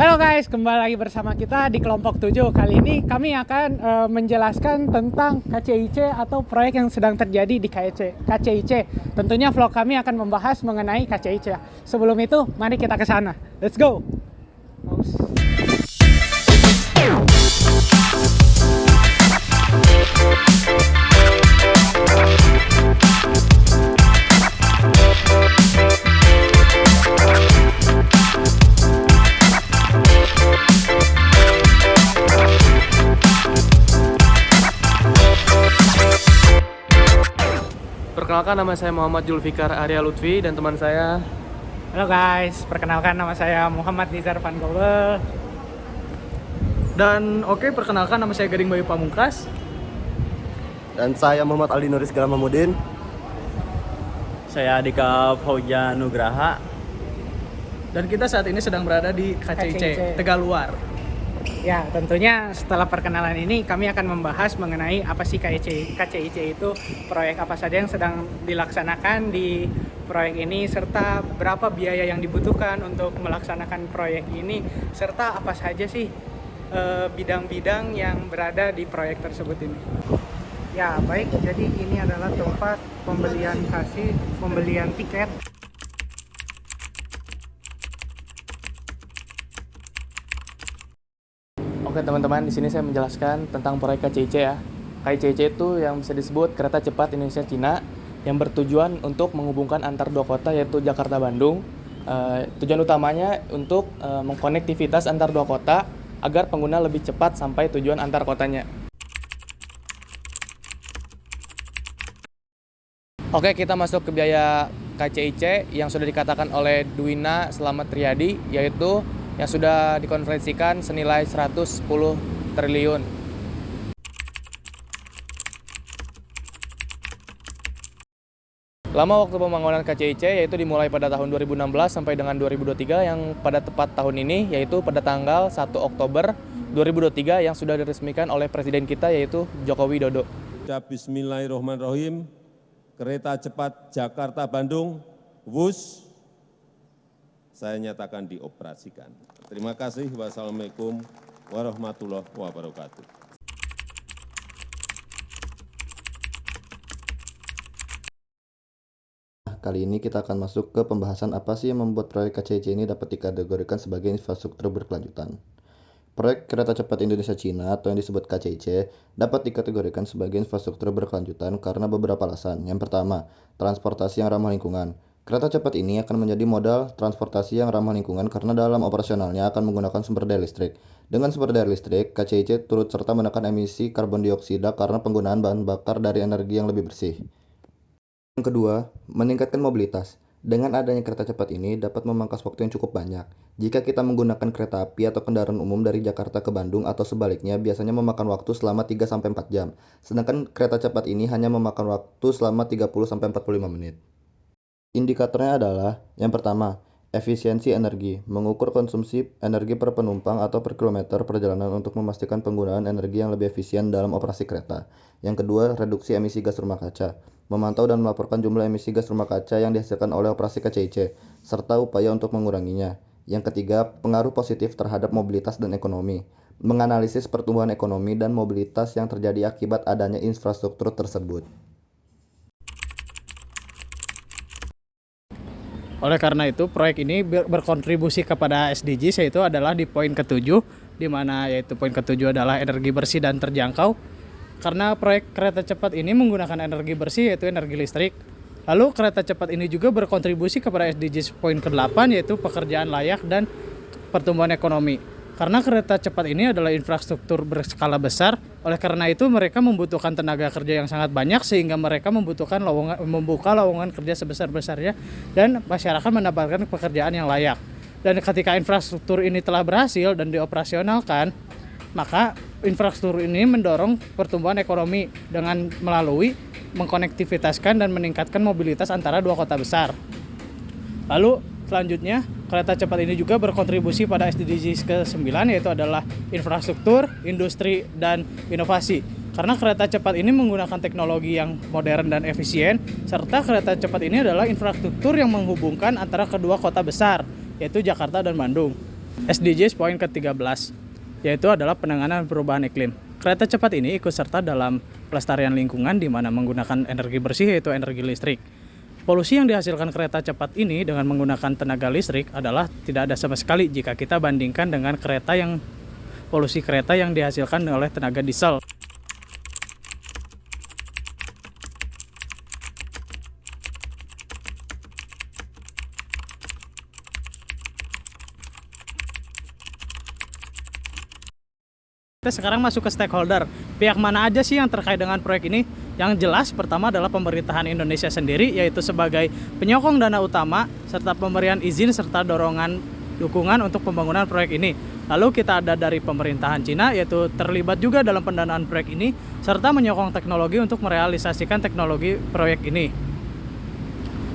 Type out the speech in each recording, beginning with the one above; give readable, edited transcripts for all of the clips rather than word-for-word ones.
Halo guys, kembali lagi bersama kita di kelompok 7. Kali ini kami akan menjelaskan tentang KCIC atau proyek yang sedang terjadi di KCIC. Tentunya vlog kami akan membahas mengenai KCIC. Sebelum itu, mari kita ke sana. Let's go! Perkenalkan, nama saya Muhammad Julfikar Arya Lutfi dan teman saya. Halo guys, perkenalkan nama saya Muhammad Nizar Van Gogel. Dan perkenalkan, nama saya Gading Bayu Pamungkas. Dan saya Muhammad Aldi Nuris Galamamudin. Saya Adika Fauja Nugraha. Dan kita saat ini sedang berada di KCIC Tegaluar. Ya, tentunya setelah perkenalan ini kami akan membahas mengenai apa sih KCIC itu, proyek apa saja yang sedang dilaksanakan di proyek ini, serta berapa biaya yang dibutuhkan untuk melaksanakan proyek ini, serta apa saja sih bidang-bidang yang berada di proyek tersebut ini. Ya, baik. Jadi ini adalah tempat pembelian tiket. Oke teman-teman, di sini saya menjelaskan tentang proyek KCIC ya. KCIC itu yang bisa disebut Kereta Cepat Indonesia Cina yang bertujuan untuk menghubungkan antar dua kota yaitu Jakarta Bandung. Tujuan utamanya untuk mengkonektivitas antar dua kota agar pengguna lebih cepat sampai tujuan antar kotanya. Oke, kita masuk ke biaya KCIC yang sudah dikatakan oleh Dwina Slamet Riyadi, yaitu yang sudah dikonferensikan senilai 110 triliun. Lama waktu pembangunan KCIC yaitu dimulai pada tahun 2016 sampai dengan 2023, yang pada tepat tahun ini yaitu pada tanggal 1 Oktober 2023 yang sudah diresmikan oleh Presiden kita yaitu Joko Widodo. Bismillahirrahmanirrahim. Kereta cepat Jakarta-Bandung, WUS, saya nyatakan dioperasikan. Terima kasih. Wassalamualaikum warahmatullahi wabarakatuh. Kali ini kita akan masuk ke pembahasan apa sih yang membuat proyek KCIC ini dapat dikategorikan sebagai infrastruktur berkelanjutan. Proyek Kereta Cepat Indonesia Cina atau yang disebut KCIC dapat dikategorikan sebagai infrastruktur berkelanjutan karena beberapa alasan. Yang pertama, transportasi yang ramah lingkungan. Kereta cepat ini akan menjadi modal transportasi yang ramah lingkungan karena dalam operasionalnya akan menggunakan sumber daya listrik. Dengan sumber daya listrik, KCIC turut serta menekan emisi karbon dioksida karena penggunaan bahan bakar dari energi yang lebih bersih. Yang kedua, meningkatkan mobilitas. Dengan adanya kereta cepat ini dapat memangkas waktu yang cukup banyak. Jika kita menggunakan kereta api atau kendaraan umum dari Jakarta ke Bandung atau sebaliknya biasanya memakan waktu selama 3-4 jam. Sedangkan kereta cepat ini hanya memakan waktu selama 30-45 menit. Indikatornya adalah, yang pertama, efisiensi energi, mengukur konsumsi energi per penumpang atau per kilometer perjalanan untuk memastikan penggunaan energi yang lebih efisien dalam operasi kereta. Yang kedua, reduksi emisi gas rumah kaca, memantau dan melaporkan jumlah emisi gas rumah kaca yang dihasilkan oleh operasi KCIC, serta upaya untuk menguranginya. Yang ketiga, pengaruh positif terhadap mobilitas dan ekonomi, menganalisis pertumbuhan ekonomi dan mobilitas yang terjadi akibat adanya infrastruktur tersebut. Oleh karena itu, proyek ini berkontribusi kepada SDGs, yaitu adalah di poin ke-7, di mana yaitu poin ke-7 adalah energi bersih dan terjangkau. Karena proyek kereta cepat ini menggunakan energi bersih, yaitu energi listrik. Lalu kereta cepat ini juga berkontribusi kepada SDGs poin ke-8, yaitu pekerjaan layak dan pertumbuhan ekonomi. Karena kereta cepat ini adalah infrastruktur berskala besar, oleh karena itu mereka membutuhkan tenaga kerja yang sangat banyak sehingga mereka membutuhkan membuka lowongan kerja sebesar-besarnya dan masyarakat mendapatkan pekerjaan yang layak. Dan ketika infrastruktur ini telah berhasil dan dioperasionalkan, maka infrastruktur ini mendorong pertumbuhan ekonomi dengan melalui mengkonektivitaskan dan meningkatkan mobilitas antara dua kota besar. Lalu selanjutnya, kereta cepat ini juga berkontribusi pada SDGs ke-9, yaitu adalah infrastruktur, industri, dan inovasi. Karena kereta cepat ini menggunakan teknologi yang modern dan efisien, serta kereta cepat ini adalah infrastruktur yang menghubungkan antara kedua kota besar, yaitu Jakarta dan Bandung. SDGs poin ke-13, yaitu adalah penanganan perubahan iklim. Kereta cepat ini ikut serta dalam pelestarian lingkungan di mana menggunakan energi bersih yaitu energi listrik. Polusi yang dihasilkan kereta cepat ini dengan menggunakan tenaga listrik adalah tidak ada sama sekali jika kita bandingkan dengan polusi kereta yang dihasilkan oleh tenaga diesel. Kita sekarang masuk ke stakeholder. Pihak mana aja sih yang terkait dengan proyek ini? Yang jelas pertama adalah pemerintahan Indonesia sendiri, yaitu sebagai penyokong dana utama serta pemberian izin serta dukungan untuk pembangunan proyek ini. Lalu kita ada dari pemerintahan Cina, yaitu terlibat juga dalam pendanaan proyek ini serta menyokong teknologi untuk merealisasikan teknologi proyek ini.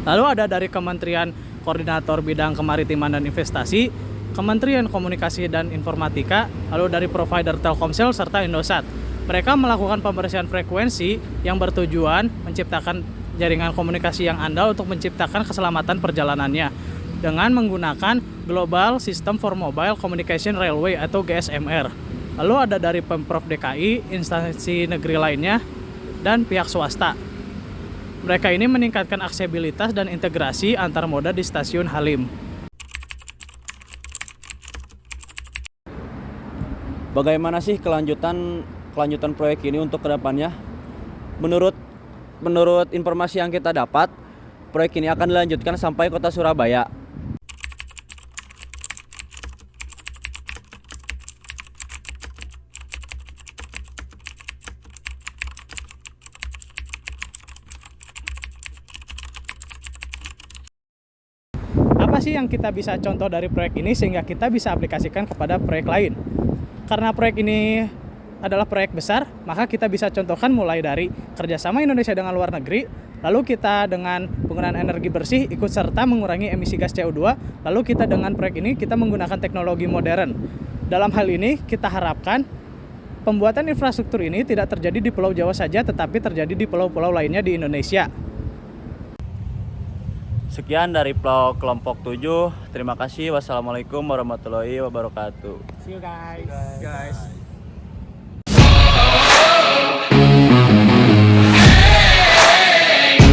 Lalu ada dari Kementerian Koordinator Bidang Kemaritiman dan Investasi, Kementerian Komunikasi dan Informatika, lalu dari provider Telkomsel serta Indosat. Mereka melakukan pembersihan frekuensi yang bertujuan menciptakan jaringan komunikasi yang andal untuk menciptakan keselamatan perjalanannya dengan menggunakan Global System for Mobile Communication Railway atau GSMR. Lalu ada dari Pemprov DKI, instansi negeri lainnya, dan pihak swasta. Mereka ini meningkatkan aksesibilitas dan integrasi antar moda di stasiun Halim. Bagaimana sih kelanjutan proyek ini untuk kedepannya? Menurut informasi yang kita dapat, proyek ini akan dilanjutkan sampai kota Surabaya. Apa sih yang kita bisa contoh dari proyek ini sehingga kita bisa aplikasikan kepada proyek lain? Karena proyek ini adalah proyek besar, maka kita bisa contohkan mulai dari kerjasama Indonesia dengan luar negeri, lalu kita dengan penggunaan energi bersih ikut serta mengurangi emisi gas CO2, lalu kita dengan proyek ini kita menggunakan teknologi modern. Dalam hal ini kita harapkan pembuatan infrastruktur ini tidak terjadi di Pulau Jawa saja, tetapi terjadi di pulau-pulau lainnya di Indonesia. Sekian dari vlog kelompok 7. Terima kasih. Wassalamualaikum warahmatullahi wabarakatuh. See you guys.